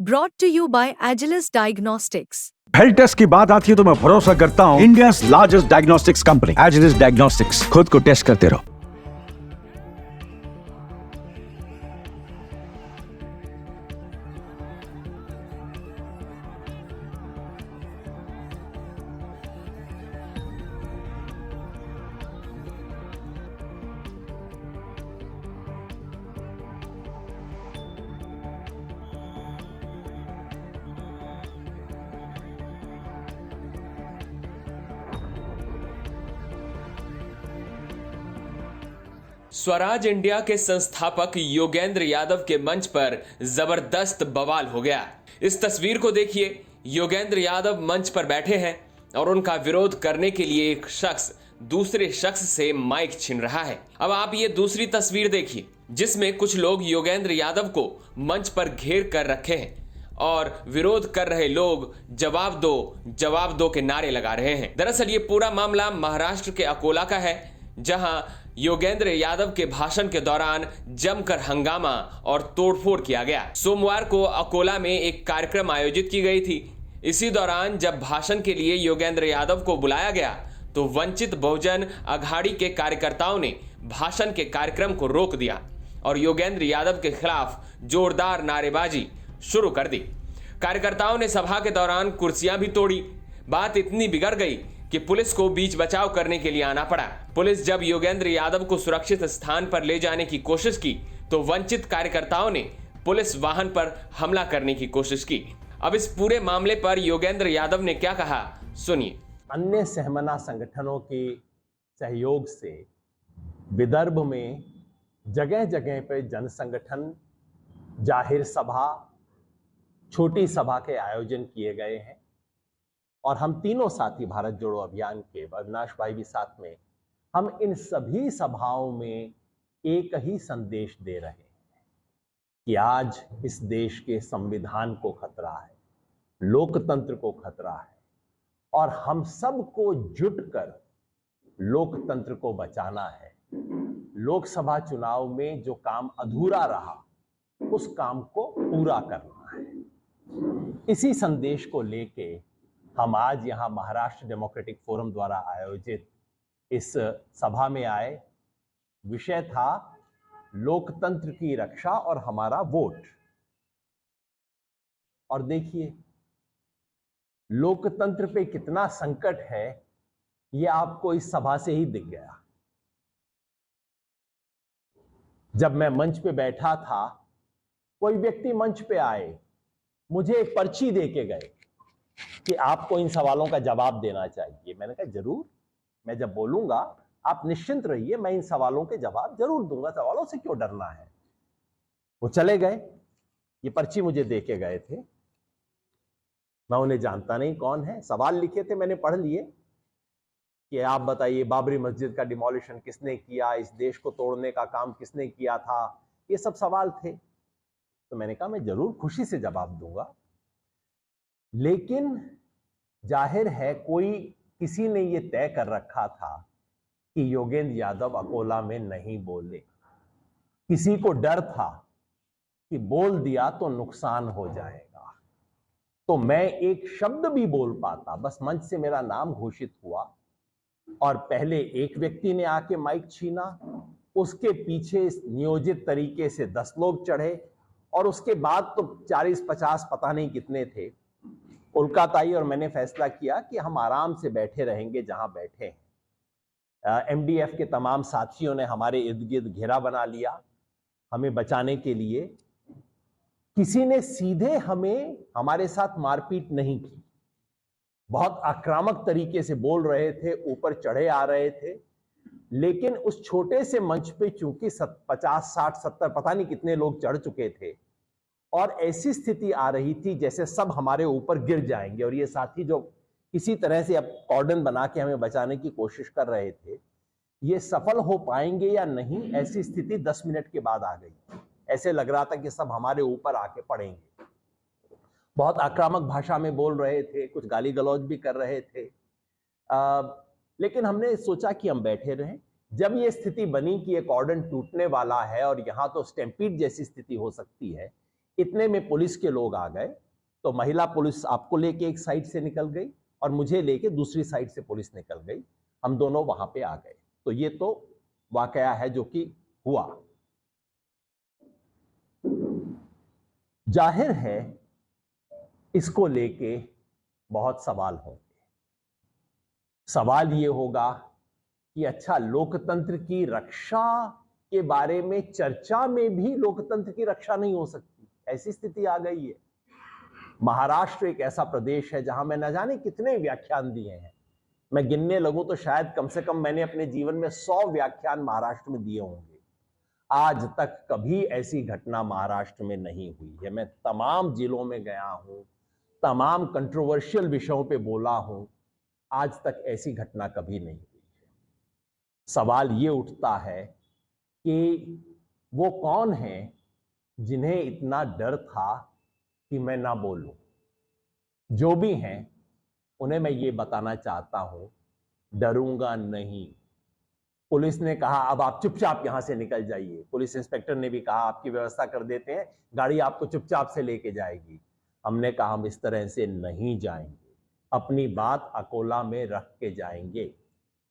Brought to you by Agilus Diagnostics. Health test की बात आती है तो मैं भरोसा करता हूँ India largest diagnostics company Agilus diagnostics. खुद को टेस्ट करते रहो। स्वराज इंडिया के संस्थापक योगेंद्र यादव के मंच पर जबरदस्त बवाल हो गया। इस तस्वीर को देखिए, योगेंद्र यादव मंच पर बैठे हैं और उनका विरोध करने के लिए एक शख्स दूसरे शख्स से माइक छीन रहा है। अब आप ये दूसरी तस्वीर देखिए, जिसमें कुछ लोग योगेंद्र यादव को मंच पर घेर कर रखे हैं और विरोध कर रहे लोग जवाब दो के नारे लगा रहे हैं। दरअसल ये पूरा मामला महाराष्ट्र के अकोला का है, जहां योगेंद्र यादव के भाषण के दौरान जमकर हंगामा और तोड़फोड़ किया गया। सोमवार को अकोला में एक कार्यक्रम आयोजित की गई थी। इसी दौरान जब भाषण के लिए योगेंद्र यादव को बुलाया गया तो वंचित बहुजन अघाड़ी के कार्यकर्ताओं ने भाषण के कार्यक्रम को रोक दिया और योगेंद्र यादव के खिलाफ जोरदार नारेबाजी शुरू कर दी। कार्यकर्ताओं ने सभा के दौरान कुर्सियां भी तोड़ी। बात इतनी बिगड़ गई कि पुलिस को बीच बचाव करने के लिए आना पड़ा। पुलिस जब योगेंद्र यादव को सुरक्षित स्थान पर ले जाने की कोशिश की तो वंचित कार्यकर्ताओं ने पुलिस वाहन पर हमला करने की कोशिश की। अब इस पूरे मामले पर योगेंद्र यादव ने क्या कहा, सुनिए। अन्य सहमना संगठनों के सहयोग से विदर्भ में जगह जगह पर जन संगठन, जाहिर सभा, छोटी सभा के आयोजन किए गए हैं और हम तीनों साथी भारत जोड़ो अभियान के, अविनाश भाई भी साथ में, हम इन सभी सभाओं में एक ही संदेश दे रहे हैं कि आज इस देश के संविधान को खतरा है, लोकतंत्र को खतरा है और हम सबको जुटकर लोकतंत्र को बचाना है। लोकसभा चुनाव में जो काम अधूरा रहा उस काम को पूरा करना है। इसी संदेश को लेके हम आज यहाँ महाराष्ट्र डेमोक्रेटिक फोरम द्वारा आयोजित इस सभा में आए। विषय था लोकतंत्र की रक्षा और हमारा वोट। और देखिए लोकतंत्र पे कितना संकट है ये आपको इस सभा से ही दिख गया। जब मैं मंच पे बैठा था, कोई व्यक्ति मंच पे आए, मुझे एक पर्ची दे के गए कि आपको इन सवालों का जवाब देना चाहिए। मैंने कहा जरूर, मैं जब बोलूंगा आप निश्चिंत रहिए, मैं इन सवालों के जवाब जरूर दूंगा, सवालों से क्यों डरना है। वो चले गए, ये पर्ची मुझे दे के गए थे। मैं उन्हें जानता नहीं कौन है। सवाल लिखे थे, मैंने पढ़ लिए कि आप बताइए बाबरी मस्जिद का डिमोलिशन किसने किया, इस देश को तोड़ने का काम किसने किया था, ये सब सवाल थे। तो मैंने कहा मैं जरूर खुशी से जवाब दूंगा, लेकिन जाहिर है कोई किसी ने ये तय कर रखा था कि योगेंद्र यादव अकोला में नहीं बोले। किसी को डर था कि बोल दिया तो नुकसान हो जाएगा, तो मैं एक शब्द भी बोल पाता, बस मंच से मेरा नाम घोषित हुआ और पहले एक व्यक्ति ने आके माइक छीना, उसके पीछे नियोजित तरीके से 10 लोग चढ़े और उसके बाद तो 40-50 पता नहीं कितने थे। कोलकाताई और मैंने फैसला किया कि हम आराम से बैठे रहेंगे जहां बैठे हैं। एमडीएफ के तमाम साथियों ने हमारे इर्द गिर्द घेरा बना लिया हमें बचाने के लिए। किसी ने सीधे हमारे साथ मारपीट नहीं की, बहुत आक्रामक तरीके से बोल रहे थे, ऊपर चढ़े आ रहे थे, लेकिन उस छोटे से मंच पे चूंकि 50, 60, 70 पता नहीं कितने लोग चढ़ चुके थे और ऐसी स्थिति आ रही थी जैसे सब हमारे ऊपर गिर जाएंगे और ये साथी जो किसी तरह से अब कॉर्डन बना के हमें बचाने की कोशिश कर रहे थे, ये सफल हो पाएंगे या नहीं, ऐसी स्थिति 10 मिनट के बाद आ गई। ऐसे लग रहा था कि सब हमारे ऊपर आके पड़ेंगे। बहुत आक्रामक भाषा में बोल रहे थे, कुछ गाली गलौज भी कर रहे थे, लेकिन हमने सोचा कि हम बैठे रहें। जब ये स्थिति बनी कि ये कॉर्डन टूटने वाला है और यहाँ तो स्टैम्पीड जैसी स्थिति हो सकती है, इतने में पुलिस के लोग आ गए, तो महिला पुलिस आपको लेके एक साइड से निकल गई और मुझे लेके दूसरी साइड से पुलिस निकल गई। हम दोनों वहां पे आ गए। तो ये तो वाकया है जो कि हुआ। जाहिर है इसको लेके बहुत सवाल होंगे। सवाल ये होगा कि अच्छा, लोकतंत्र की रक्षा के बारे में चर्चा में भी लोकतंत्र की रक्षा नहीं हो सकती, ऐसी स्थिति आ गई है। महाराष्ट्र एक ऐसा प्रदेश है जहां मैं न जाने कितने व्याख्यान दिए हैं। मैं गिनने लगूं तो शायद कम से कम मैंने अपने जीवन में 100 व्याख्यान महाराष्ट्र में दिए होंगे। आज तक कभी ऐसी घटना महाराष्ट्र में नहीं हुई है। मैं तमाम जिलों में गया हूं, तमाम कंट्रोवर्शियल विषयों पे बोला हूं, आज तक ऐसी घटना कभी नहीं हुई है। सवाल ये उठता है कि वो कौन है जिन्हें इतना डर था कि मैं ना बोलूं। जो भी हैं उन्हें मैं ये बताना चाहता हूं, डरूंगा नहीं। पुलिस ने कहा अब आप चुपचाप यहां से निकल जाइए। पुलिस इंस्पेक्टर ने भी कहा आपकी व्यवस्था कर देते हैं, गाड़ी आपको चुपचाप से लेके जाएगी। हमने कहा हम इस तरह से नहीं जाएंगे, अपनी बात अकोला में रख के जाएंगे।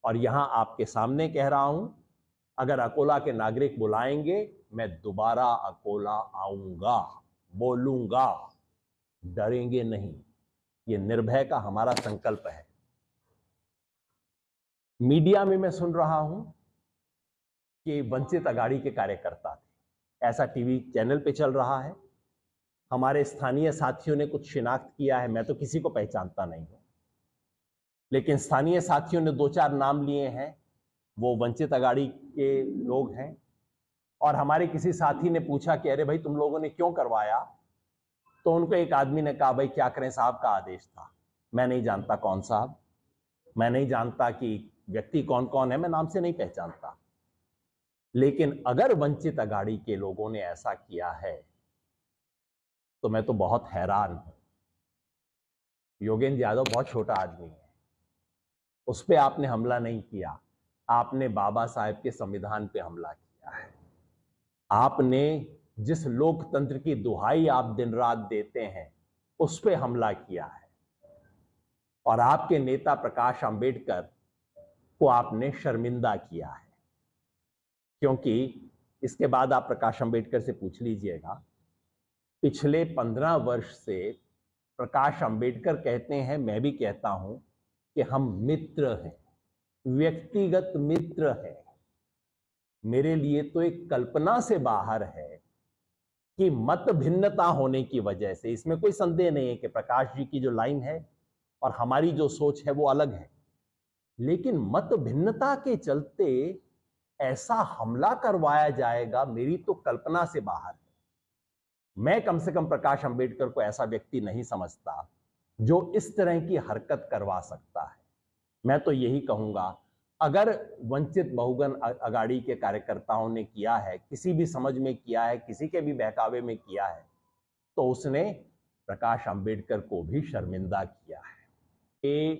और यहां आपके सामने कह रहा हूं, अगर अकोला के नागरिक बुलाएंगे मैं दोबारा अकोला आऊंगा, बोलूंगा, डरेंगे नहीं। ये निर्भय का हमारा संकल्प है। मीडिया में मैं सुन रहा हूं कि वंचित अघाड़ी के कार्यकर्ता थे, ऐसा टीवी चैनल पे चल रहा है। हमारे स्थानीय साथियों ने कुछ शिनाख्त किया है, मैं तो किसी को पहचानता नहीं हूं, लेकिन स्थानीय साथियों ने 2-4 नाम लिए हैं, वो वंचित अघाड़ी के लोग हैं। और हमारे किसी साथी ने पूछा कि अरे भाई तुम लोगों ने क्यों करवाया, तो उनको एक आदमी ने कहा भाई क्या करें, साहब का आदेश था। मैं नहीं जानता कौन साहब, मैं नहीं जानता कि व्यक्ति कौन कौन है, मैं नाम से नहीं पहचानता। लेकिन अगर वंचित अघाड़ी के लोगों ने ऐसा किया है तो मैं तो बहुत हैरान हूं। योगेंद्र यादव बहुत छोटा आदमी है, उस पर आपने हमला नहीं किया, आपने बाबा साहेब के संविधान पे हमला किया है। आपने जिस लोकतंत्र की दुहाई आप दिन रात देते हैं उस पे हमला किया है। और आपके नेता प्रकाश अंबेडकर को आपने शर्मिंदा किया है। क्योंकि इसके बाद आप प्रकाश अंबेडकर से पूछ लीजिएगा, पिछले 15 वर्ष से प्रकाश अंबेडकर कहते हैं, मैं भी कहता हूं कि हम मित्र हैं, व्यक्तिगत मित्र हैं। मेरे लिए तो एक कल्पना से बाहर है कि मत भिन्नता होने की वजह से, इसमें कोई संदेह नहीं है कि प्रकाश जी की जो लाइन है और हमारी जो सोच है वो अलग है, लेकिन मत भिन्नता के चलते ऐसा हमला करवाया जाएगा, मेरी तो कल्पना से बाहर है। मैं कम से कम प्रकाश अंबेडकर को ऐसा व्यक्ति नहीं समझता जो इस तरह की हरकत करवा सकता है। मैं तो यही कहूंगा, अगर वंचित बहुजन अघाड़ी के कार्यकर्ताओं ने किया है, किसी भी समझ में किया है, किसी के भी बहकावे में किया है, तो उसने प्रकाश अंबेडकर को भी शर्मिंदा किया है।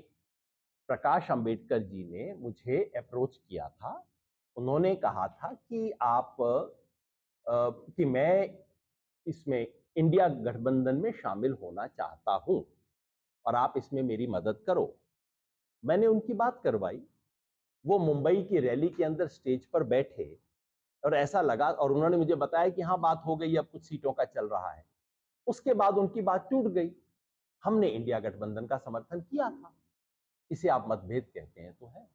प्रकाश अंबेडकर जी ने मुझे अप्रोच किया था, उन्होंने कहा था कि कि मैं इसमें इंडिया गठबंधन में शामिल होना चाहता हूं और आप इसमें मेरी मदद करो। मैंने उनकी बात करवाई, वो मुंबई की रैली के अंदर स्टेज पर बैठे और ऐसा लगा, और उन्होंने मुझे बताया कि हाँ बात हो गई, अब कुछ सीटों का चल रहा है। उसके बाद उनकी बात टूट गई। हमने इंडिया गठबंधन का समर्थन किया था, इसे आप मतभेद कहते हैं तो है।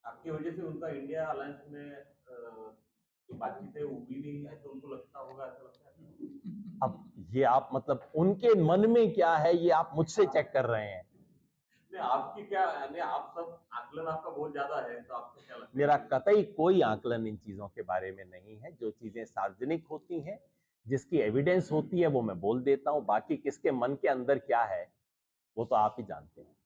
आपकी वजह से उनका इंडिया अलायंस में बातचीतें हुई नहीं है, तो उनको लगता होगा, ऐसा लगता है। अब ये आप मतलब उनके मन में क्या है ये आप मुझसे चेक कर रहे हैं। आपकी क्या, यानी आप सब आकलन आपका बहुत ज्यादा है, तो आपको क्या लगता है? मेरा कतई कोई आकलन इन चीजों के बारे में नहीं है। जो चीजें सार्वजनिक होती हैं, जिसकी एविडेंस होती है, वो मैं बोल देता हूं। बाकी किसके मन के अंदर क्या है वो तो आप ही जानते हैं।